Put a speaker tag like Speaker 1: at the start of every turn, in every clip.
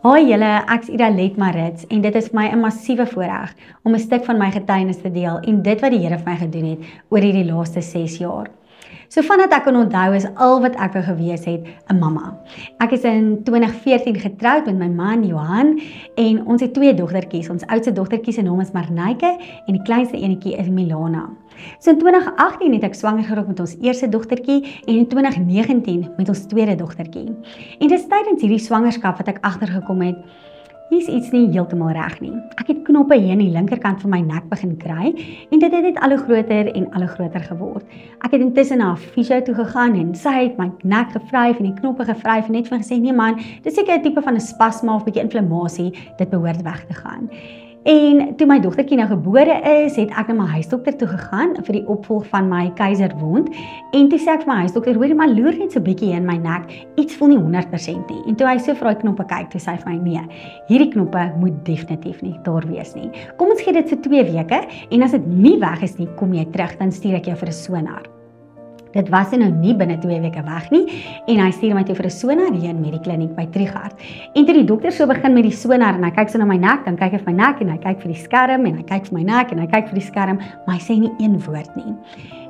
Speaker 1: Hoi julle, ek's Idalet Marits en dit is vir my 'n massiewe voorreg om 'n stuk van my getuienis te deel en dit wat die Here vir my gedoen het oor hierdie laaste 6 jaar. So vandat ek kan onthou is al wat ek wou gewees het 'n mamma. Ek is in 2014 getroud met my man Johan en ons het 2 dogtertjies. Ons oudste dogtertjie se naam is Marnike en die kleinste enetjie is Milana. So in 2018 het ek swanger geraak met ons eerste dogtertjie en in 2019 met ons tweede dogtertjie. En dis tydens hierdie swangerskap wat ek agtergekom het, hier's iets nie heeltemal reg nie. Ek het knoppe hier aan die linkerkant van my nek begin kry en dit het net al hoe groter en al hoe groter geword. Ek het intussen na 'n fisio toe gegaan en sy het my nek gevryf en die knoppe gevryf en net vir gesê, nee man, dis seker 'n tipe van 'n spasma of bietjie inflammasie, dit behoort weg te gaan. En toe my dogtertjie nou gebore is, het ek na my huisdokter toe gegaan vir die opvolg van my keiserwond. En toe sê ek vir my huisdokter, hoorie maar loer net so bietjie in my nek, iets voel nie 100% nie. En toe hy so vir daai knoppe kyk, toe sê hy vir my, nee, hierdie knoppe moet definitief nie daar wees nie. Kom ons gee dit so 2 weke en as dit nie weg is nie, kom jy terug, dan stuur ek jou vir 'n sonar. Dit was nou nie binne 2 weke weg nie en hy stuur my toe vir 'n sonar hier in die kliniek by Trigard. En toe die dokter so begin met die sonar en hy kyk so na my nek, dan kyk hy vir my nek en hy kyk vir die skerm en hy kyk vir my nek en hy kyk vir die skerm, maar hy sê nie een woord nie.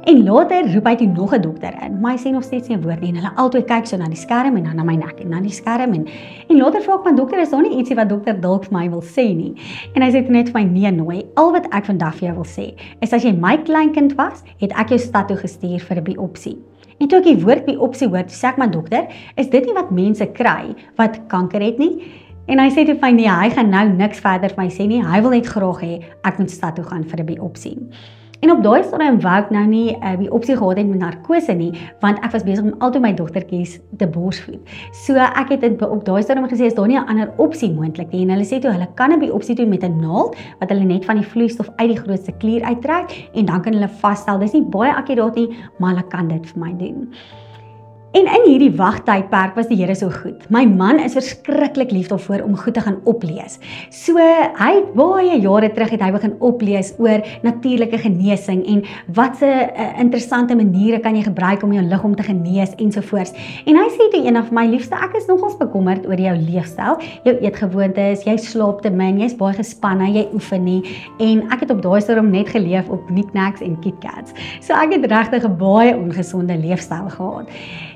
Speaker 1: En later roep hy toe nog 'n dokter in, maar hy sê nog steeds nie 'n woord nie en hulle albei kyk so na die skerm en dan na my nek en na die skerm en later vra ek my dokter, is daar nie ietsie wat dokter dalk vir my wil sê nie? En hy sê net vir my, nee Nooi, al wat ek vandag vir jou wil sê, is as jy my kleinkind was, het ek jou stad toe gestuur vir 'n biopsie. En toe ek die woord biopsie hoor, toe sê ek my dokter, is dit nie wat mense kry wat kanker het nie? En hy sê toe vir my, nee, hy gaan nou niks verder vir my sê nie, hy wil net graag hê ek moet stad toe gaan vir 'n biopsie. En op daai stadium wou ek nou nie 'n biopsie gehad het met narkose nie, want ek was besig om altyd my dogtertjies te borsvoed. So ek het op daai stadium gesê, is daar nie 'n ander opsie moontlik nie? En hulle sê toe, hulle kan 'n biopsie doen met 'n naald, wat hulle net van die vloeistof uit die grootste klier uittrek, en dan kan hulle vasstel, dis nie baie akkuraat nie, maar hulle kan dit vir my doen. En in hierdie wagtydperk was die Here so goed. My man is verskriklik lief daarvoor om goed te gaan oplees. So hy het baie jare terug het hy begin oplees oor natuurlike genesing en watse interessante maniere kan jy gebruik om jou liggaam te genees ensovoorts. En hy sê toe eendag vir my, liefste, ek is nogals bekommerd oor jou leefstyl, jou eetgewoontes, jy slaap te min, jy's baie gespanne, jy oefen nie en ek het op daai stadium net geleef op knickknacks en KitKats. So ek het regtig 'n baie ongesonde leefstyl gehad.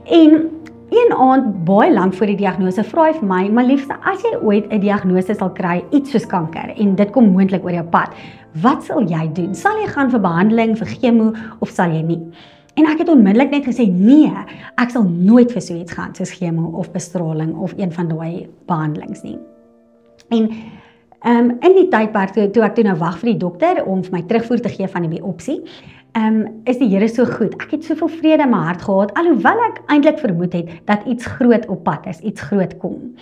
Speaker 1: En een aand, baie lank voor die diagnose, vra hy vir my, maar liefste, as jy ooit 'n diagnose sal kry, iets soos kanker, en dit kom moontlik oor jou pad, wat sal jy doen? Sal jy gaan vir behandeling, vir chemo, of sal jy nie? En ek het onmiddellik net gesê, nee, ek sal nooit vir so iets gaan, soos chemo, of bestraling, of een van daai behandelings nie. En in die tydperk, toe ek nou wag vir die dokter, om vir my terugvoer te gee van die biopsie, is die Here so goed. Ek het soveel vrede in my hart gehad, alhoewel ek eintlik vermoed het, dat iets groot op pad is, iets groot kom.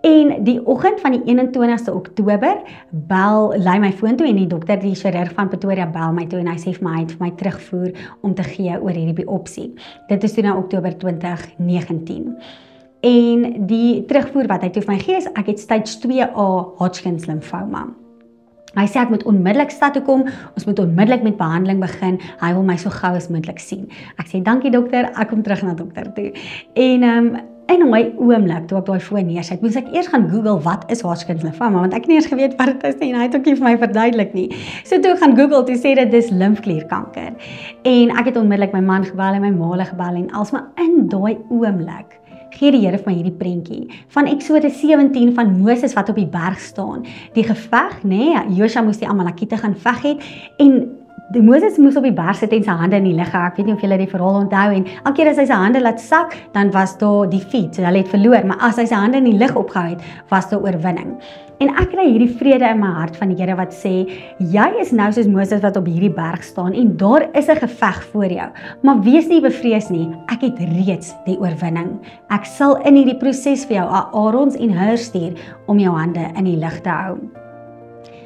Speaker 1: En die oggend van die 21ste Oktober, lei my foon toe en die dokter, die chirurg van Pretoria, bel my toe en hy sê vir my, hy het vir my terugvoer om te gee oor hierdie biopsie. Dit is toe nou Oktober 2019. En die terugvoer wat hy toe vir my gee is, ek het stage 2A Hodgkin's lymphoma. Hy sê ek moet onmiddellik stad toe kom, ons moet onmiddellik met behandeling begin, hy wil my so gou as moontlik sien. Ek sê, dankie dokter, ek kom terug na dokter toe. En in my oomblik, toe ek daai foon neersit, moes ek eers gaan Google, wat is Hodgkin's lymphoma, want ek het nie eers geweet wat dit is nie, en hy het ook nie vir my verduidelik nie. So toe ek gaan Google, toe sê dit dis lymfklierkanker. En ek het onmiddellik my man gebel en my ma gebel en alsmaar in daai oomblik gee die Here vir my hierdie prentjie van Eksodus 17 van Moses wat op die berg staan. Die geveg, Josua moes die Amalekiete gaan veg het en Moses moes op die berg sit en sy hande in die lug hou. Ek weet nie of julle die verhaal onthou en elke keer as hy sy hande laat sak, dan was daar defeat, so hulle het verloor, maar as hy sy hande in die lug opgehou het, was daar oorwinning. En ek kry hierdie vrede in my hart van die Here wat sê, jy is nou soos Moses wat op hierdie berg staan en daar is 'n geveg voor jou, maar wees nie bevrees nie, ek het reeds die oorwinning. Ek sal in hierdie proses vir jou Aarons en Hur stuur om jou hande in die lug te hou.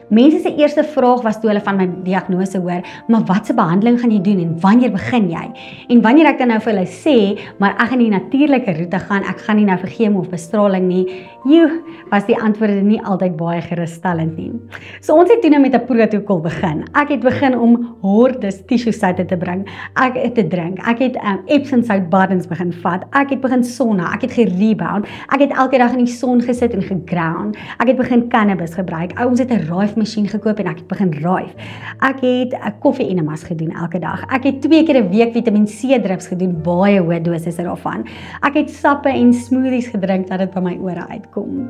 Speaker 1: Mense se eerste vraag was toe hulle van my diagnose hoor, maar watse behandeling gaan jy doen en wanneer begin jy? En wanneer ek dan nou vir hulle sê, maar ek gaan die natuurlike roete gaan, ek gaan nie nou vir chemo of bestraling nie, was die antwoorde nie altyd baie gerusstellend nie. So ons het toe nou met 'n protokol begin. Ek het begin om hordes tissuesoute te bring, ek het te drink, ek het Epsom sout baddens begin vat, ek het begin sauna, ek het gerebound, ek het elke dag in die son gesit en geground, ek het begin cannabis gebruik, ons het 'n raafmasjien gekoop en ek het begin raaf, ek het koffie enemas gedoen elke dag, ek het 2 keer 'n week Vitamiin C drips gedoen, baie hoë dosisse daarvan, ek het sappe en smoothies gedrink dat dit by my ore uitkom.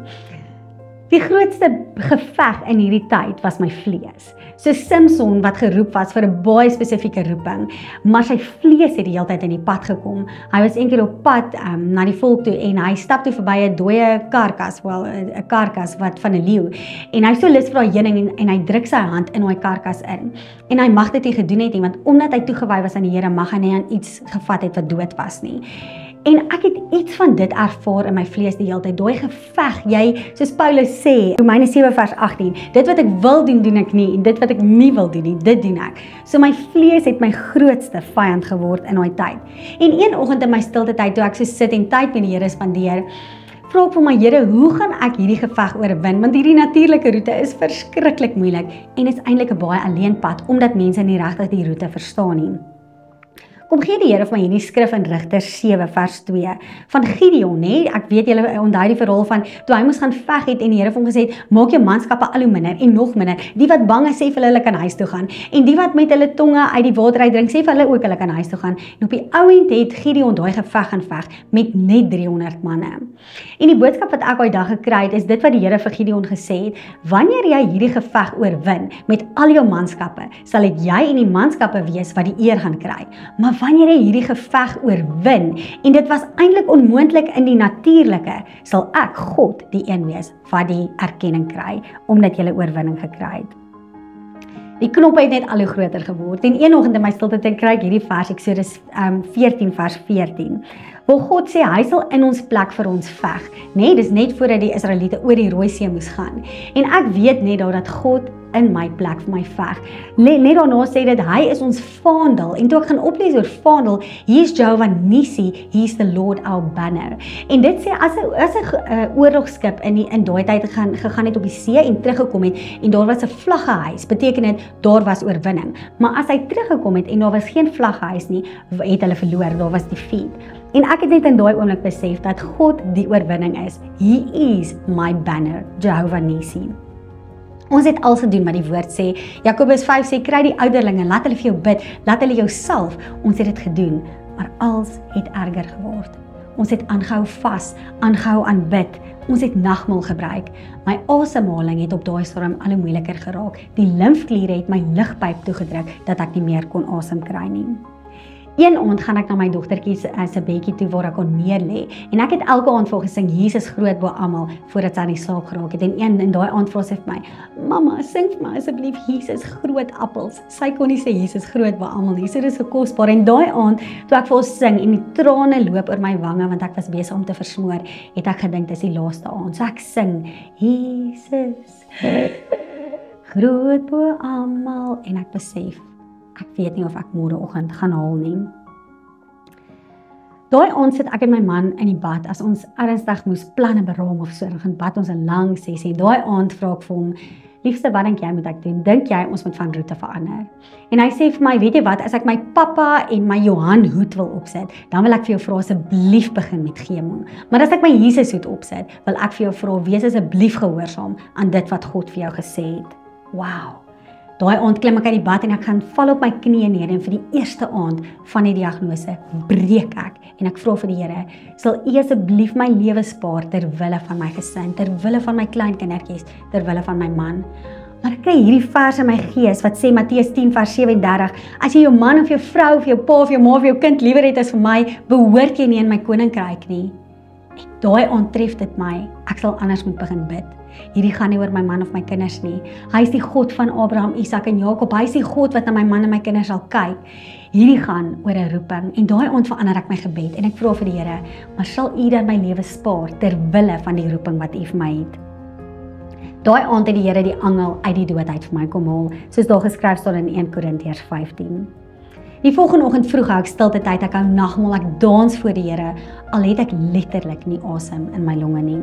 Speaker 1: Die grootste geveg in hierdie tyd was my vlees. So Simpson wat geroep was vir 'n baie spesifieke roeping, maar sy vlees het die hele tyd in die pad gekom. Hy was eendag op pad na die volk toe en hy stap toe verby 'n dooie karkas, 'n karkas wat van 'n leeu. En hy so lus vir daai heuning en hy druk sy hand in daai karkas in. En hy mag dit nie gedoen het nie, want omdat hy toegewy was aan die Here, mag hy nie aan iets gevat het wat dood was nie. En ek het iets van dit ervaar in my vlees die hele tyd, daai geveg, soos Paulus sê, Romeine 7 vers 18, dit wat ek wil doen, doen ek nie, en dit wat ek nie wil doen nie, dit doen ek. So my vlees het my grootste vyand geword in daai tyd. En een oggend in my stilte tyd, toe ek so sit en tyd met die Here spandeer, vra ek vir my Here, hoe gaan ek hierdie geveg oorwin? Want hierdie natuurlike roete is verskriklik moeilik, en is eintlik 'n baie alleen pad, omdat mense nie regtig die roete verstaan nie. Kom gee die Here vir my hierdie skrif in Rigters 7 vers 2 van Gideon, hè? Ek weet julle onthou die verhaal van toe hy moes gaan veg het en die Here vir hom gesê het, maak jou manskappe al hoe minder en nog minder. Die wat bang is, sê vir hulle kan huis toe gaan. En die wat met hulle tonge uit die water uit drink, sê vir hulle ook hulle kan huis toe gaan. En op die ou end het Gideon daai geveg gaan veg met net 300 manne. En die boodskap wat ek daai dag gekry het, is dit wat die Here vir Gideon gesê het, wanneer jy hierdie geveg oorwin met al jou manskappe, sal dit jy en die manskappe wees wat die eer gaan kry. Maar wanneer jy hierdie geveg oorwin, en dit was eintlik onmoontlik in die natuurlike, sal ek, God, die een wees wat die erkenning kry, omdat jy 'n oorwinning gekry het. Die knop het net al hoe groter geword, en een oggend in my stilte kry ek hierdie vers, Eksodus 14 vers 14, waar God sê, hy sal in ons plek vir ons veg, nee, dis net voordat die Israeliete oor die Rooi See moes gaan, en ek weet net dat God in my plek vir my veg. Net daarna sê dit, hy is ons vaandel, en toe ek gaan oplees oor vaandel, hier is Jehovah Nissi, he is the Lord our banner, en dit sê, as 'n oorlogskip in daai tyd gegaan het op die see, en teruggekom het, en daar was 'n vlaggehuis, beteken dit, daar was oorwinning, maar as hy teruggekom het, en daar was geen vlaggehuis nie, het hulle verloor, daar was defeat. En ek het net in daai oomblik besef, dat God die oorwinning is, he is my banner, Jehovah Nissi. Ons het alles gedoen wat die woord sê. Jakobus 5 sê, kry die ouderlinge, laat hulle vir jou bid, laat hulle jou salf. Ons het dit gedoen, maar alles het erger geword. Ons het aangehou vas, aangehou aanbid. Ons het nagmaal gebruik. My asemhaling het op daai stadium al hoe moeiliker geraak. Die limfkliere het my lugpyp toegedruk dat ek nie meer kon asem kry nie. Een aand gaan ek na my dogtertjie se bedjie toe waar ek kon neerlê, en ek het elke aand vir gesing Jesus groot bo almal voordat sy aan die slaap geraak het, en in daai aand vra sy vir my, mamma, sing vir my asseblief Jesus groot appels. Sy kon nie sê Jesus groot bo almal nie, so dis so kosbaar, en daai aand toe ek vir ons sing en die trane loop oor my wange want ek was besig om te versmoor, het ek gedink dis die laaste aand, so ek sing Jesus groot bo almal, en ek besef ek weet nie of ek môreoggend gaan haal nie. Daai aand sit ek en my man in die bad, as ons ernstig moes planne beraam of so, dan gaan bad ons 'n lang sessie. Daai aand vra ek vir hom, liefste, wat dink jy moet ek doen? Dink jy ons moet van roete verander? En hy sê vir my, weet jy wat, as ek my pappa en my Johan hoed wil opsit, dan wil ek vir jou vra asseblief begin met chemo. Maar as ek my Jesus hoed opsit, wil ek vir jou vra, wees asseblief gehoorsaam aan dit wat God vir jou gesê het. Wow! Daai aand klim ek uit die bad en ek gaan val op my knieë neer, en vir die eerste aand van die diagnose breek ek en ek vra vir die Here, sal U asseblief my lewe spaar ter wille van my gesin, ter wille van my kleinkindertjies, ter wille van my man. Maar ek kry hierdie vers in my gees wat sê Matteus 10 vers 37, as jy jou man of jou vrou of jou pa of jou ma of jou kind liewer het as vir my, behoort jy nie in my koninkryk nie. En daai aand tref dit my, ek sal anders moet begin bid. Hierdie gaan nie oor my man of my kinders nie. Hy is die God van Abraham, Isak en Jakob. Hy is die God wat na my man en my kinders sal kyk. Hierdie gaan oor 'n roeping, en daai aand verander ek my gebed en ek vra vir die Here, maar sal U dan my lewe spaar ter wille van die roeping wat U vir my het? Daai aand het die Here die angel uit die dood uit vir my kom haal, soos daar geskryf staan in 1 Korintiërs 15. Die volgende oggend vroeg hou ek stilte tyd, ek hou nagmaal, ek dans voor die Here, al het ek letterlik nie asem in my longe nie.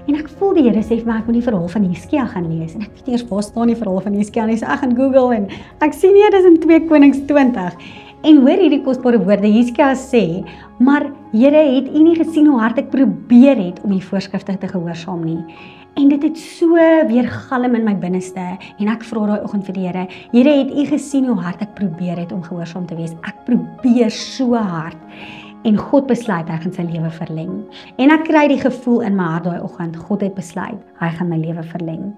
Speaker 1: En ek voel die Here sê vir my, ek moet die verhaal van Hiskia gaan lees, en ek weet eers waar staan die verhaal van Hiskia, en so ek gaan Google, en ek sien nie, dis in 2 Konings 20, en hoor hierdie kosbare woorde, Hiskia sê, maar Here, het U nie gesien hoe hard ek probeer het om U voorskrifte te gehoorsaam nie? En dit het so weer galm in my binneste, en ek vra daai oggend vir die Here, Here, het U gesien hoe hard ek probeer het om gehoorsaam te wees? Ek probeer so hard. En God besluit, hy gaan sy lewe verleng. En ek kry die gevoel in my hart daai oggend, God het besluit, hy gaan my lewe verleng.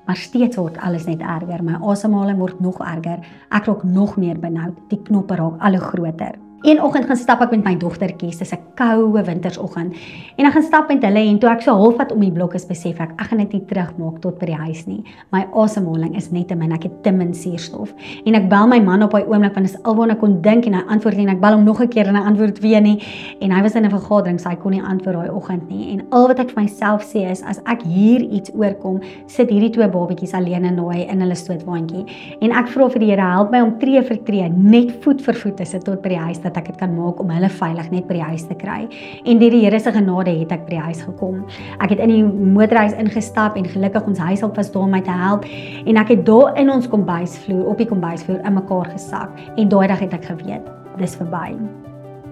Speaker 1: Maar steeds word alles net erger, my asemhaling word nog erger, ek raak nog meer benoud, die knoppe raak al hoe groter. Een oggend gaan stap ek met my dogtertjies, dis 'n koue wintersoggend, en ek gaan stap met hulle, en toe ek so halfpad om die blok is, besef ek gaan dit nie terugmaak tot by die huis nie. My asemhaling is net te min, ek het te min suurstof. En ek bel my man op daai oomblik, want dis alwaar ek kon dink, en hy antwoord nie, en ek bel hom nog 'n keer, en hy antwoord weer nie, en hy was in 'n vergadering, so hy kon nie antwoord daai oggend nie. En al wat ek vir myself sê is, as ek hier iets oorkom, sit hierdie 2 babatjies alleen in hulle stootwaandjie. En ek vra vir die Here, help my om tree vir tree, net voet vir voet te sit tot by die huis, dat ek dit kan maak om hulle veilig net by die huis te kry. En deur die Here se genade het ek by die huis gekom. Ek het in die motorhuis ingestap en gelukkig ons huishulp was daar om my te help. En ek het daar in ons kombuisvloer, op die kombuisvloer in mekaar gesak. En daai dag het ek geweet, dis verby.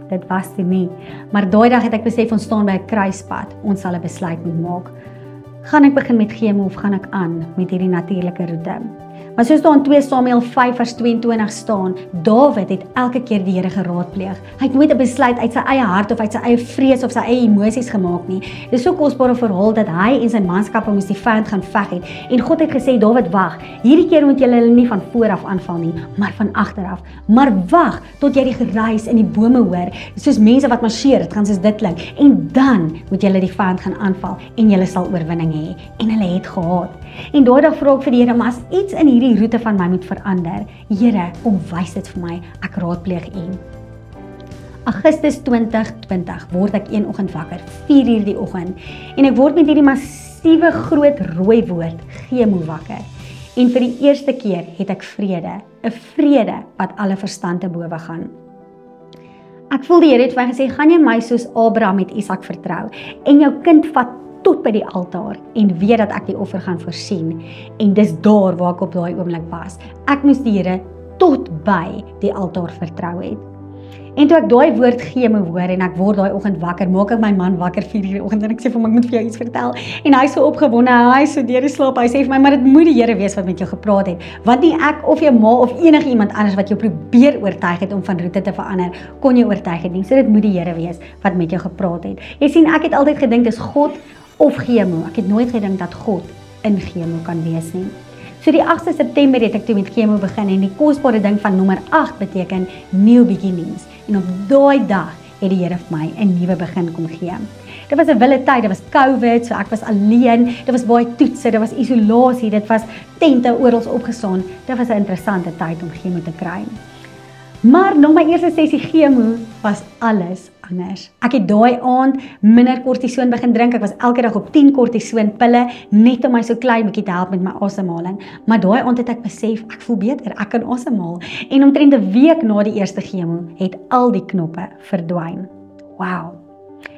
Speaker 1: Dit was dit nie. Maar daai dag het ek besef ons staan by 'n kruispunt. Ons sal 'n besluit moet maak. Gaan ek begin met chemo of gaan ek aan met hierdie natuurlike roete? Maar soos daar in 2 Samuel 5 vers 22 staan, Dawid het elke keer die Here geraadpleeg. Hy het nooit 'n besluit uit sy eie hart of uit sy eie vrees of sy eie emosies gemaak nie. Dit is so 'n kosbare verhaal dat hy en sy manskappe moes die vyand gaan veg het. En God het gesê, Dawid, wag. Hierdie keer moet jy hulle nie van voor af aanval nie, maar van agter af. Maar wag tot jy die geruis in die bome hoor. Soos mense wat marseer, dit gaan soos dit klink. En dan moet jy die vyand gaan aanval en jy sal oorwinning hê. En hulle het gehad. En daai dag vra ek vir die Here, maar as iets in hierdie roete van my moet verander, Here, kom wys dit vir my, ek raadpleeg U. Augustus 2020 word ek een oggend wakker, 4:00 die oggend, en ek word met hierdie massiewe groot rooi woord, chemo wakker. En vir die eerste keer het ek vrede, 'n vrede wat alle verstand te bowe gaan. Ek voel die Here het vir my gesê, gaan jy my soos Abraham met Isak vertrou, en jou kind vat tot by die altaar en weet dat ek die offer gaan voorsien. En dis daar waar ek op daai oomblik was. Ek moes die Here tot by die altaar vertrou het. En toe ek daai woord chemo hoor en ek word daai oggend wakker, maak ek my man wakker 4:00 die oggend en ek sê vir hom, ek moet vir jou iets vertel. En hy is so opgewonde, hy is so deur die slaap. Hy sê vir my, maar dit moet die Here wees wat met jou gepraat het. Want nie ek of jou ma of enige iemand anders wat jou probeer oortuig het om van roete te verander, kon jou oortuig het nie. So dit moet die Here wees wat met jou gepraat het. Jy sien, ek het altyd gedink dis God of chemo. Ek het nooit gedink dat God in chemo kan wees nie. So die 8de September het ek toe met chemo begin en die kosbare ding van nommer 8 beteken new beginnings. En op daai dag het die Here vir my 'n nuwe begin kom gee. Dit was 'n wilde tyd, dit was COVID, so ek was alleen, dit was baie toetse, dit was isolasie, dit was tente oral opgeslaan. Dit was 'n interessante tyd om chemo te kry. Maar na my eerste sessie chemo was alles anders. Ek het daai aand minder kortison begin drink. Ek was elke dag op 10 kortisonpille net om my so klein bietjie te help met my asemhaling. Maar daai aand het ek besef, ek voel beter, ek kan asemhaal. En omtrent 'n week na die eerste chemo het al die knoppe verdwyn. Wow.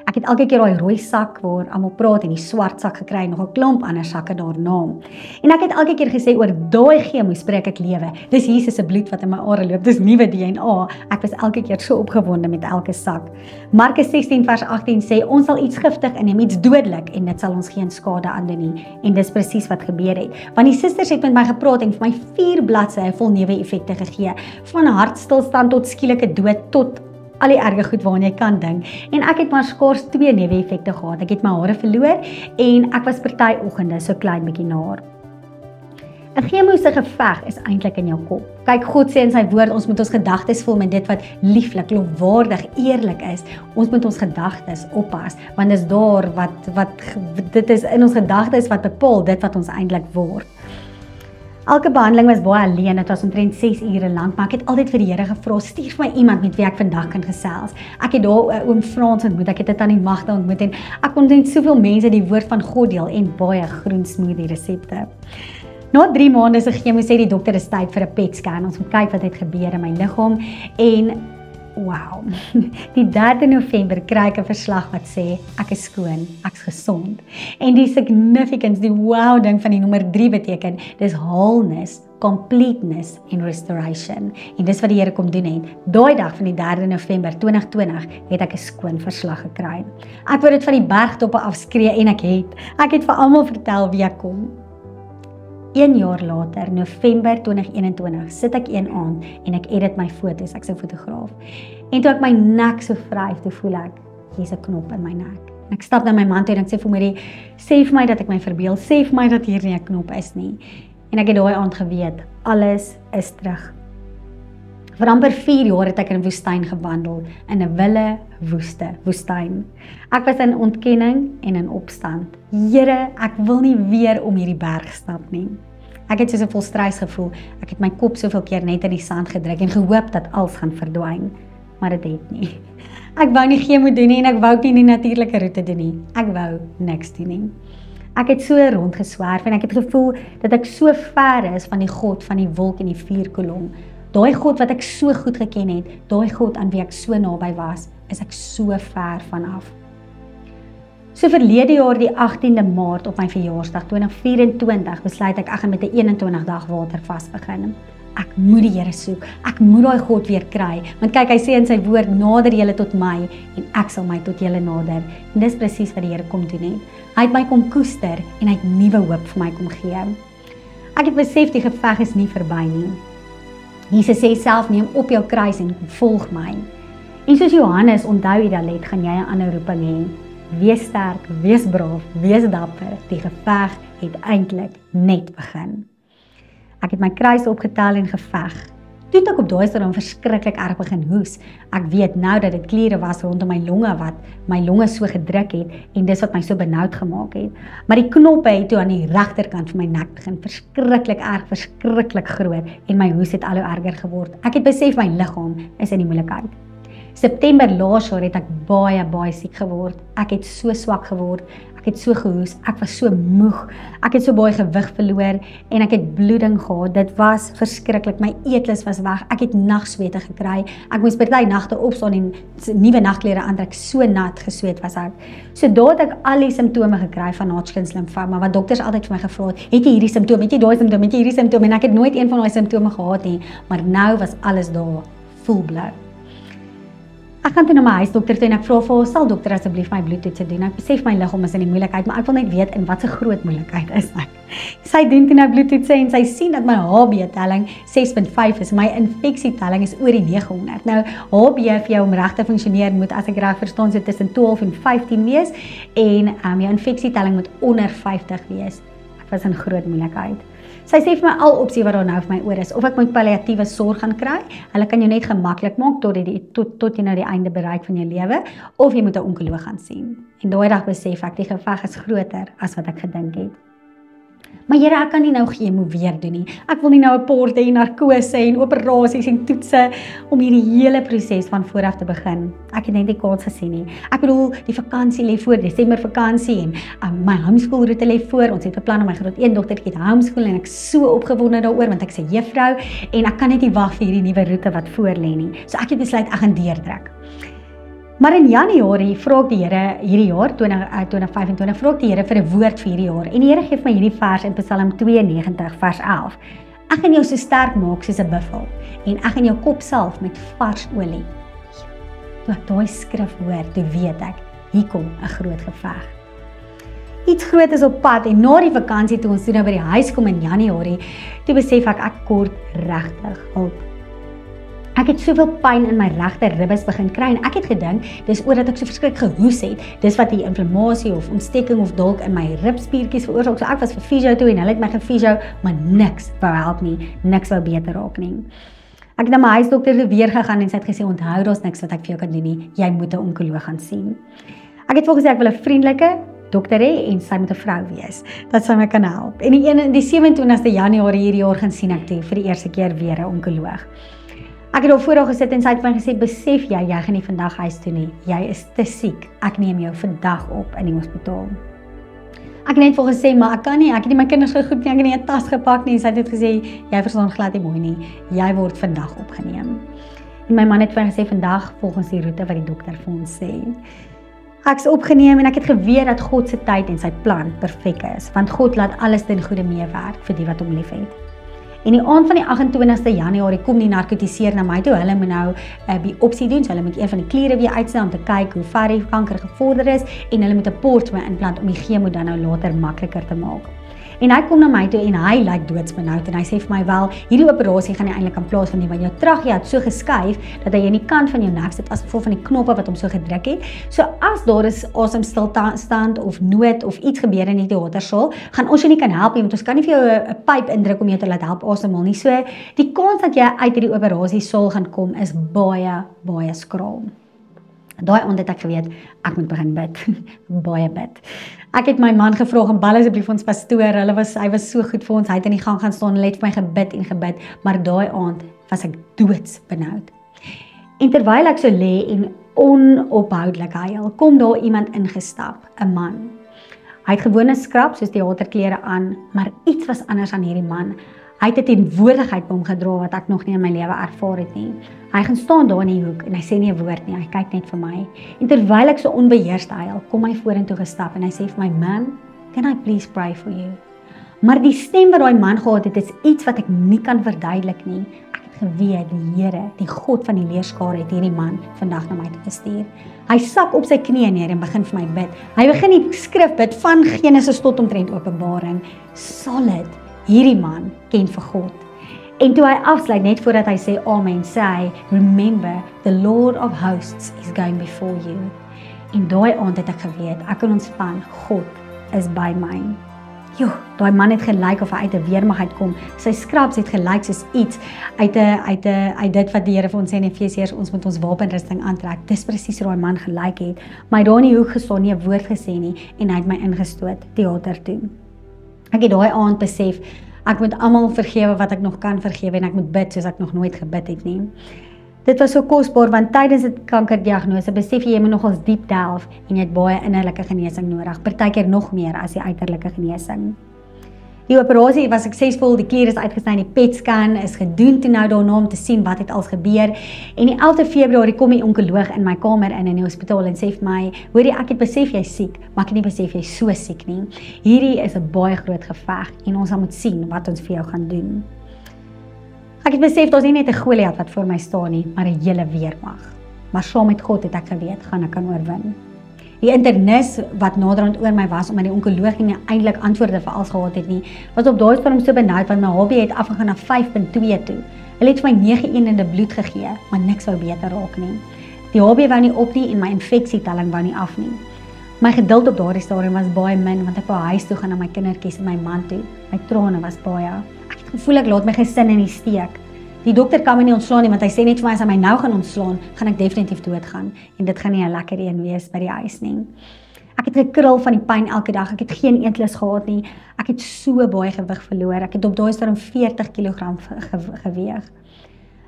Speaker 1: Ek het elke keer daai rooi sak waar almal praat en die swart sak gekry en nog 'n klomp ander sakke daarna. En ek het elke keer gesê oor daai chemo spreek ek lewe. Dis Jesus se bloed wat in my are loop. Dis nuwe DNA. Ek was elke keer so opgewonde met elke sak. Markus 16 vers 18 sê ons sal iets giftig inneem, iets dodelik en dit sal ons geen skade aandoen nie. En dis presies wat gebeur het. Want die susters het met my gepraat en vir my 4 bladsye vol neeweffekte gegee. Van hartstilstand tot skielike dood tot al die erge goed waaraan jy kan dink. En ek het maar skaars 2 neeweffekte gehad. Ek het my hare verloor en ek was party oggende so klein bietjie naar. 'n Chemo se geveg is eintlik in jou kop. Kyk, God sê in sy woord, ons moet ons gedagtes vul met dit wat lieflik, lofwaardig, eerlik is. Ons moet ons gedagtes oppas, want dis daar wat dit is in ons gedagtes wat bepaal dit wat ons eintlik word. Elke behandeling was baie alleen, dit was omtrent 6 ure lank, maar ek het altyd vir die Here gevra, stuur vir my iemand met wie ek vandag kan gesels. Ek het daar oom Frans ontmoet, ek het dit aan die Magda ontmoet en ek kon net soveel mense die woord van God deel en baie groen smoothie resepte. Na 3 maande se chemo sê die dokter is tyd vir 'n PET scan. Ons moet kyk wat het gebeur in my liggaam en wow, die 3 November kry ek 'n verslag wat sê, ek is skoon, ek's gesond. En die significance, die wow ding van die nommer 3 beteken, dis wholeness, completeness en restoration. En dis wat die Here kom doen het. Daai dag van die 3 November 2020 het ek 'n skoon verslag gekry. Ek wou dit van die bergtoppe afskree en ek het vir almal vertel wie ek kom. 1 jaar later, November 2021, sit ek een aand en ek edit my foto's, ek's 'n fotograaf. En toe ek my nek so vryf, toe voel ek, hier's 'n knop in my nek. En ek stap na my man toe en ek sê vir my, sê vir my dat ek my verbeel, sê vir my dat hier nie 'n knop is nie. En ek het daai aand geweet, alles is terug. Vir amper 4 jaar het ek in 'n woestyn gewandel, in 'n wille, woestyn. Ek was in ontkenning en in opstand. Here, ek wil nie weer om hierdie berg stap nie. Ek het soos 'n volstrys gevoel, ek het my kop soveel keer net in die sand gedruk en gehoop dat alles gaan verdwyn, maar dit het nie. Ek wou nie chemo doen nie en ek wou nie die natuurlike roete doen nie. Ek wou niks doen nie. Ek het so rondgeswerf en ek het gevoel dat ek so ver is van die God van die wolk en die vuurkolom. Daai God wat ek so goed geken het, daai God aan wie ek so naby was, is ek so ver vanaf. So verlede jaar die 18de Maart op my verjaarsdag 2024 besluit ek gaan met 'n 21 dag watervas begin. Ek moet die Here soek. Ek moet daai God weer kry. Want kyk, hy sê in sy woord, nader julle tot my en ek sal my tot julle nader. En dis presies wat die Here kom doen het. Hy het my kom koester en hy het nuwe hoop vir my kom gee. Ek het besef die geveg is nie verby nie. Jesus sê self, neem op jou kruis en volg my. En soos Johannes, onthou Idalet, gaan jy 'n ander roeping hê. Wees sterk, wees braaf, wees dapper. Die geveg het eintlik net begin. Ek het my kruis opgetel en geveg. Toe het ek op daai stadium verskriklik erg begin hoes. Ek weet nou dat dit kliere was rondom my longe wat my longe so gedruk het en dis wat my so benoud gemaak het. Maar die knoppe het toe aan die regterkant van my nek begin verskriklik erg, verskriklik groot en my hoes het al hoe erger geword. Ek het besef my liggaam is in die moeilikheid. September laas jaar het ek baie siek geword. Ek het so swak geword. Ek het so gehoes, ek was so moeg, ek het so baie gewig verloor en ek het bloeding gehad. Dit was verskriklik, my eetlus was weg, ek het nagswete gekry, ek moes party nagte opstaan en nuwe nagklere aantrek, so nat gesweet was ek. So daar het ek al die simptome gekry van Hodgkin's lymfooma, wat dokters altyd vir my gevra het jy hierdie simptome, het jy daai simptome, het jy hierdie simptome, en ek het nooit een van daai simptome gehad nie, maar nou was alles daar, full blown. Ek gaan toe na my huisdokter toe en ek vra vir haar, sal dokter asseblief my bloedtoetse doen? Ek besef my liggaam is in die moeilikheid, maar ek wil net weet in wat 'n groot moeilikheid is ek. Sy doen toe nou bloedtoetse en sy sien dat my HB-telling 6.5 is, my infeksietelling is oor die 900. Nou, HB vir jou om reg te funksioneer moet, as ek reg verstaan, so tussen 12 en 15 wees en jou infeksietelling moet onder 50 wees. Ek was in groot moeilikheid. Sy sê vir my al opsie wat daar nou vir my oor is, of ek moet palliatiewe sorg gaan kry, hulle kan jou net gemaklik maak tot jy nou die einde bereik van jou lewe, of jy moet 'n onkoloog gaan sien. En daai dag besef ek, die geveg is groter as wat ek gedink het. Maar Here, ek kan nie nou chemo weer doen nie. Ek wil nie nou 'n port hê, narkose en operasies en toetse om hierdie hele proses van vooraf te begin. Ek het net nie kans gesien nie. Ek bedoel, die vakansie lê voor, Desember vakansie en my homeschoolroete lê voor. Ons het beplan om my graad 1 dogtertjie te homeschool en ek is so opgewonde daaroor want ek sê juffrou en ek kan net nie wag vir hierdie nuwe roete wat voor lê nie. So ek het besluit ek gaan deurdruk. Maar in Januarie vra ek die Here, hierdie jaar 2025, vra ek die Here vir 'n woord vir hierdie jaar. En die Here gee my hierdie vers in Psalm 92 vers 11. Ek gaan jou so sterk maak soos 'n buffel en ek gaan jou kop salf met vars olie. Toe ek daai skrif hoor, toe weet ek, hier kom 'n groot geveg. Iets groot is op pad en na die vakansie toe ons toe nou by die huis kom in Januarie, toe besef ek kort regtig hulp. Ek het soveel pyn in my regter ribbes begin kry en ek het gedink, dis oordat ek so verskriklik gehoes het, dis wat die inflammasie of ontsteking of dalk in my ribspiertjies veroorsaak. So ek was vir fisio toe en hulle het my gefisio, maar niks wou help nie, niks wou beter raak nie. Ek het na my huisdokter weer gegaan en sy het gesê, onthou daar's niks wat ek vir jou kan doen nie, jy moet 'n onkoloog gaan sien. Ek het vir gesê ek wil 'n vriendelike, dokter hê en sy moet 'n vrou wees, dat sy my kan help. En die 27ste Januarie hierdie jaar gaan sien ek toe vir die eerste keer weer 'n onkoloog. Ek het daar voor haar gesit en sy het my gesê, besef jy gaan nie vandag huis toe nie, jy is te siek, ek neem jou vandag op in die hospitaal. Ek het net vir gesê, maar ek kan nie, ek het nie my kinders gegroet nie, ek het nie 'n tas gepak nie, sy het net gesê, jy verstaan glad nie mooi nie, jy word vandag opgeneem. En my man het vir my gesê, vandag volgens die roete wat die dokter vir ons sê. Ek is opgeneem en ek het geweet dat God se tyd en sy plan perfek is, want God laat alles ten goeie meewerk vir die wat hom liefhet. En die aand van die 28ste Januarie kom die narkotiseer na my toe. Hulle moet nou biopsie doen, so hulle moet een van die kliere weer uitsny om te kyk hoe ver die kanker gevorder is en hulle moet 'n port my implant om die chemo dan nou later makliker te maak. En hy kom na my toe en hy lyk doodsbenoud en hy sê vir my, wel, hierdie operasie gaan nie eintlik kan plaasvind nie, want jou trachea het so geskuif dat hy aan die kant van jou nek sit as gevolg van die knoppe wat hom so gedruk het. So as daar is asemstilstand of nood of iets gebeur in die teatersaal, gaan ons jou nie kan help nie, want ons kan nie vir jou 'n pyp indruk om jou te laat help asemhaal nie. So die kans dat jy uit hierdie operasiesaal gaan kom is baie, baie skraal. Daai aand het ek geweet, ek moet begin bid, baie bid. Ek het my man gevra om bel asseblief ons pastoor, hy was so goed vir ons, hy het in die gang gaan staan en het vir my gebid, maar daai aand was ek doodsbenoud. En terwyl ek so lê en onophoudelik huil, kom daar iemand ingestap, 'n man. Hy het gewone skrap soos teaterklere aan, maar iets was anders aan hierdie man. Hy het 'n teenwoordigheid by hom gedra wat ek nog nie in my lewe ervaar het nie. Hy gaan staan daar in die hoek en hy sê nie 'n woord nie, hy kyk net vir my. En terwyl ek so onbeheerst huil, kom hy vorentoe gestap en hy sê vir my, "Ma'am, can I please pray for you?" Maar die stem wat daai man gehad het, is iets wat ek nie kan verduidelik nie. Ek het geweet die Here, die God van die leerskare, het hierdie man vandag na my toe gestuur. Hy sak op sy knieë neer en begin vir my bid. Hy begin die skrif bid van Genesis tot omtrent Openbaring. Solid. Hierdie man ken vir God. En toe hy afsluit, net voordat hy sê amen, sê hy, "Remember, the Lord of hosts is going before you." En daai aand het ek geweet, ek kan ontspan, God is by my. Joh, daai man het gelyk of hy uit 'n weermag uitkom. Sy skraps het gelyk soos iets uit dit wat die Here vir ons sê in Efesiërs, ons moet ons wapenrusting aantrek. Dis presies hoe daai man gelyk het. Maar hy daar in die hoek gestaan, nie 'n woord gesê nie en hy het my ingestoot teater toe. Ek het daai aand besef, ek moet almal vergewe wat ek nog kan vergewe en ek moet bid soos ek nog nooit gebid het nie. Dit was so kosbaar want tydens 'n kankerdiagnose besef jy moet nogals diep delf en jy het baie innerlike genesing nodig, partykeer nog meer as die uiterlike genesing. Die operasie was suksesvol, die klier is uitgesny, die PET-scan is gedoen toe nou daarna om te sien wat het als gebeur. En die 11de Februarie kom die onkoloog in my kamer in die hospitaal en sê vir my, "Hoorie, ek het besef jy's siek, maar ek het nie besef jy's so siek nie. Hierdie is 'n baie groot geveg en ons moet sien wat ons vir jou gaan doen." Ek het besef daar's nie net 'n Goliat wat voor my staan nie, maar 'n hele weermag. Maar saam met God het ek geweet, gaan ek kan oorwin. Die internis wat naderhand oor my was, omdat die onkoloog nie eintlik antwoorde vir alles gehad het nie, was op daai stadium so benoud want my HB het afgegaan na 5.2 toe. Hulle het vir my 9.1 in die bloed gegee, maar niks wou beter raak nie. Die HB wou nie op nie en my infeksietelling wou nie af nie. My geduld op daardie stadium was baie min want ek wou huis toe gaan na my kindertjies en my man toe. My trane was baie. Ek het gevoel ek laat my gesin in die steek. Die dokter kan my nie ontslaan nie want hy sê net vir my as hy my nou gaan ontslaan, gaan ek definitief doodgaan en dit gaan nie 'n lekker een wees by die huis nie. Ek het gekrul van die pyn elke dag. Ek het geen eetlus gehad nie. Ek het so baie gewig verloor. Ek het op daai stadium 40 kg geweeg.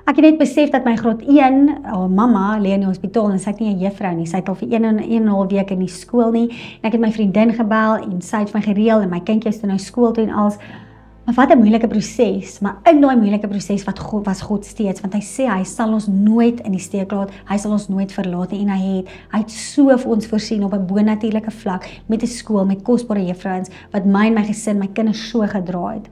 Speaker 1: Ek het net besef dat my graad 1, haar mamma lê in die hospitaal en sy het nie 'n juffrou nie. Sy het al vir 1 en 'n half week in die skool nie. En ek het my vriendin gebel en sy het my gereël en my kindjies toe nou skool toe en alles. Maar wat 'n moeilike proses, maar in daai moeilike proses was God steeds, want hy sê hy sal ons nooit in die steek laat, hy sal ons nooit verlaat nie en hy het so vir ons voorsien op 'n bonatuurlike vlak met 'n skool, met kosbare juffrouens wat my en my gesin, my kinders so gedra het.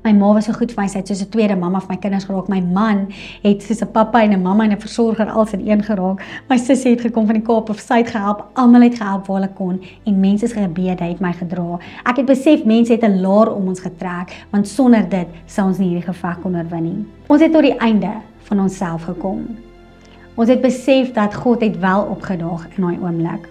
Speaker 1: My ma was so goed vir my, sy het soos 'n tweede mamma vir my kinders geraak. My man het soos 'n pappa en 'n mamma en 'n versorger alles in een geraak. My sussie het gekom van die Kaap of sy het gehelp, almal het gehelp waar hulle kon en mense se gebede het my gedra. Ek het besef mense het 'n laar om ons getrek, want sonder dit sou ons nie hierdie geveg kon oorwin nie. Ons het tot die einde van onsself gekom. Ons het besef dat God het wel opgedaag in daai oomblik.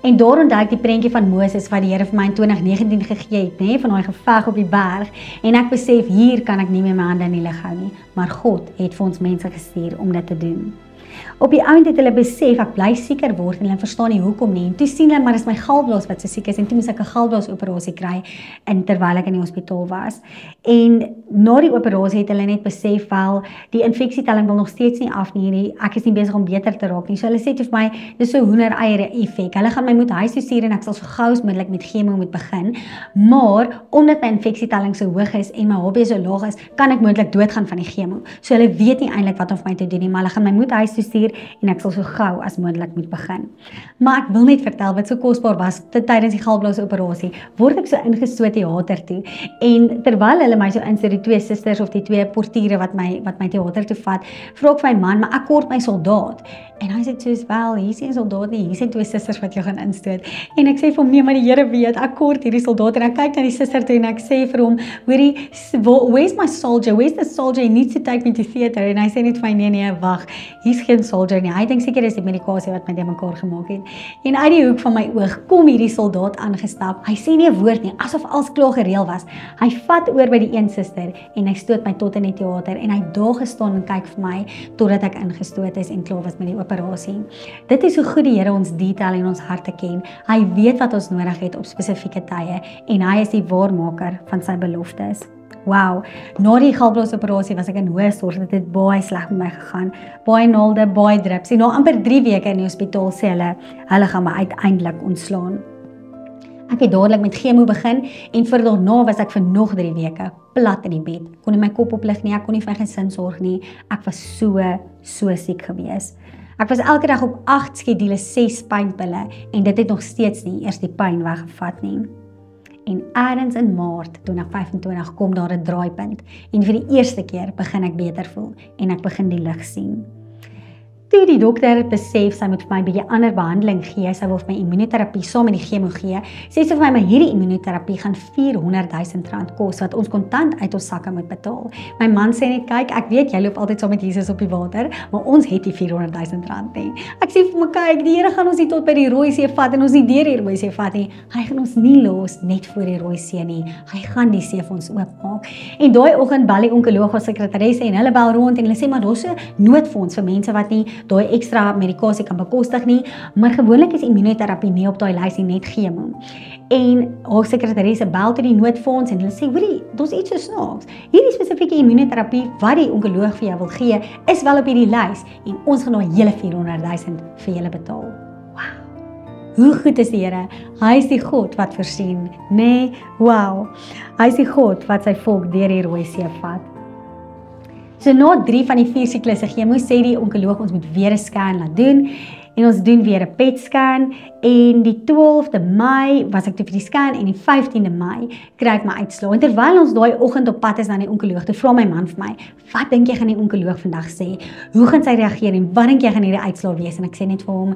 Speaker 1: En daar onthou ek die prentjie van Moses wat die Here vir my in 2019 gegee het, nê, van daai geveg op die berg. En ek besef hier kan ek nie meer my hande in die lug hou nie, maar God het vir ons mense gestuur om dit te doen. Op die ouend het hulle besef, ek bly seker word en hulle verstaan nie hoekom nie. En toe sien hulle, maar dis my galblaas wat so siek is en toe moes ek 'n galblaasoperasie kry terwyl ek in die hospitaal was. En na die operasie het hulle net besef, wel, die infeksietelling wil nog steeds nie af nie, ek is nie besig om beter te raak nie. So hulle sê vir my, dis so hoendereiere effek. Hulle gaan my moet huis toe stuur en ek sal so gou as moontlik met chemo moet begin. Maar omdat my infeksietelling so hoog is en my HB so laag is, kan ek moontlik doodgaan van die chemo. So hulle weet nie eintlik wat om vir my te doen nie, maar hulle gaan my moet huis toe stuur en ek sal so gou as moontlik moet begin. Maar ek wil net vertel wat so kosbaar was tydens die galblaasoperasie, word ek so ingestoot teater toe. En terwyl hulle my so insit, die 2 susters of die 2 portiere wat my teater toe vat, vra ek vir my man, maar ek kort my soldaat. En hy sê soos, wel, hier is nie 'n soldaat nie, hier is 2 susters wat jou gaan instoot. En ek sê vir hom, nee, maar die Here weet, ek kort hierdie soldaat en ek kyk na die suster toe en ek sê vir hom, hoorie, where's my soldier? Where's the soldier? He needs to take me to theater. En hy sê net vir my, nee, wag, hier's geen soldier nie. Hy dink seker dis die medikasie wat my te mekaar gemaak het. En uit die hoek van my oog kom hierdie soldaat aangestap. Hy sê nie 'n woord nie, asof alles klaar gereël was. Hy vat oor by die een suster en hy stoot my tot in die teater en hy daar gestaan en kyk vir my totdat ek ingestoot is en klaar was met die operasie. Dit is hoe goed die Here ons detail en ons harte ken. Hy weet wat ons nodig het op spesifieke tye en hy is die waarmaker van sy beloftes. Wow, na die galblaasoperasie was ek in hoë sorg, dit het baie sleg met my gegaan. Baie naalde, baie drips. En na amper 3 weke in die hospitaal sê hulle gaan my uiteindelik ontslaan. Ek het dadelik met chemo begin en vir daarna was ek vir nog 3 weke plat in die bed. Kon nie my kop oplig nie, ek kon nie vir my gesin sorg nie. Ek was so siek gewees. Ek was elke dag op 8 skedules 6 pynpille en dit het nog steeds nie eers die pyn weggevat nie. En ergens in Maart 2025 kom daar 'n draaipunt en vir die eerste keer begin ek beter voel en ek begin die lig sien. Toe die dokter besef sy moet vir my 'n bietjie ander behandeling gee, sy wil vir my immunoterapie saam met die chemo gee, sê sy vir my, maar hierdie immunoterapie gaan R400,000 kos wat ons kontant uit ons sakke moet betaal. My man sê net, kyk, ek weet jy loop altyd saam met Jesus op die water, maar ons het nie R400,000 nie. Ek sê vir my, kyk, die Here gaan ons nie tot by die Rooi See vat en ons nie deur die Rooi See vat nie. Hy gaan ons nie los net voor die Rooi See nie. Hy gaan die see vir ons oopmaak. En daai oggend bel die onkoloog of sekretaresse en hulle bel rond en hulle sê, maar daar's 'n noodfonds vir mense wat nie daai ekstra medikasie kan bekostig nie, maar gewoonlik is immunoterapie nie op daai lys nie, net chemo. En haar sekretaresse bel tot die noodfonds en hulle sê, hoorie, daar's iets so snaaks. Hierdie spesifieke immunoterapie wat die onkoloog vir jou wil gee, is wel op hierdie lys en ons gaan daai hele R400,000 vir julle betaal. Wow. Hoe goed is die Here? Hy is die God wat voorsien, nee, wow. Hy is die God wat sy volk deur die Rooi See vat. So na 3 van die 4 siklusse chemo sê die onkoloog ons moet weer 'n scan laat doen en ons doen weer 'n PET scan en die 12de Mei was ek toe vir die scan en die 15de Mei kry ek my uitslae. En terwyl ons daai oggend op pad is na die onkoloog, toe vra my man vir my, wat dink jy gaan die onkoloog vandag sê? Hoe gaan sy reageer en wat dink jy gaan hierdie uitslae wees? En ek sê net vir hom,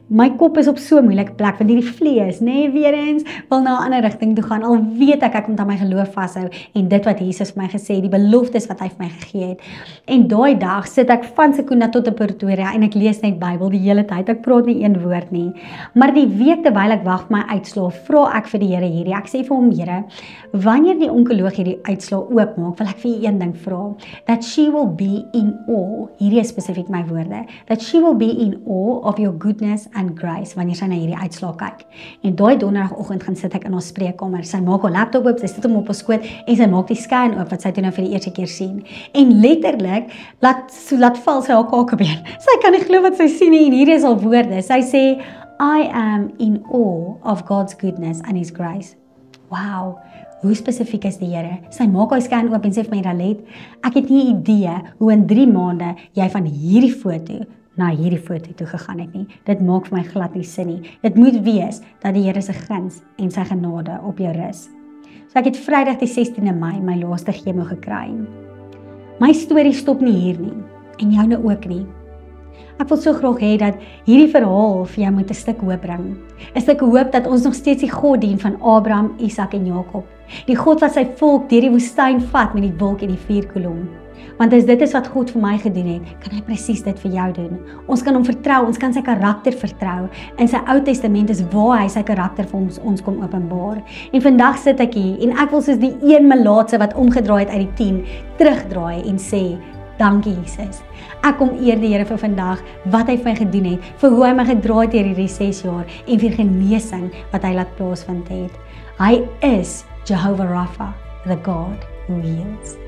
Speaker 1: my kop is op so 'n moeilike plek want hierdie vlees, nee, weer eens wil na 'n ander rigting toe gaan. Al weet ek moet aan my geloof vashou en dit wat Jesus vir my gesê, die beloftes wat hy vir my gegee het. En daai dag sit ek van Sekunda tot in Pretoria en ek lees net Bybel die hele tyd. Ek praat nie een woord nie. Maar die week terwyl ek wag vir my uitslae, vra ek vir die Here hierdie. Ek sê vir hom, Here, wanneer die onkoloog hierdie uitslae oopmaak, wil ek vir u een ding vra. That she will be in awe. Hierdie is spesifiek my woorde. That she will be in awe of your goodness and grace wanneer sy na hierdie uitslae kyk. En daai donderdagoggend gaan sit ek in ons spreekkamer. Sy maak haar laptop oop, sy sit hom op haar skoot en sy maak die scan oop wat sy toe nou vir die eerste keer sien. En letterlik laat val sy haar kakebeen. Sy kan nie glo wat sy sien nie en hier is haar woorde. Sy sê, I am in awe of God's goodness and His grace. Wow, hoe spesifiek is die Here? Sy maak haar scan oop en sê vir my, Ralet, ek het nie idee hoe in 3 maande jy van hierdie foto na hierdie foto toe gegaan het nie. Dit maak vir my glad nie sin nie. Dit moet wees dat die Here se guns en sy genade op jou rus. So ek het Vrydag die 16de Mei my laaste chemo gekry. My storie stop nie hier nie en joune ook nie. Ek wil so graag hê dat hierdie verhaal vir jou moet 'n stuk hoop bring. 'n Stuk hoop dat ons nog steeds die God dien van Abraham, Isak en Jakob. Die God wat sy volk deur die woestyn vat met die wolk en die vuurkolom. Want as dit is wat God vir my gedoen het, kan hy presies dit vir jou doen. Ons kan hom vertrou, ons kan sy karakter vertrou. In sy Ou Testament is waar hy sy karakter vir ons kom openbaar. En vandag sit ek hier en ek wil soos die een melaatse wat omgedraai het uit die 10, terugdraai en sê, Dankie Jesus. Ek kom eer die Here vir vandag, wat hy vir my gedoen het, vir hoe hy my gedra het deur hierdie 6 jaar en vir genesing wat hy laat plaasvind het. Hy is Jehovah Rapha, the God who heals.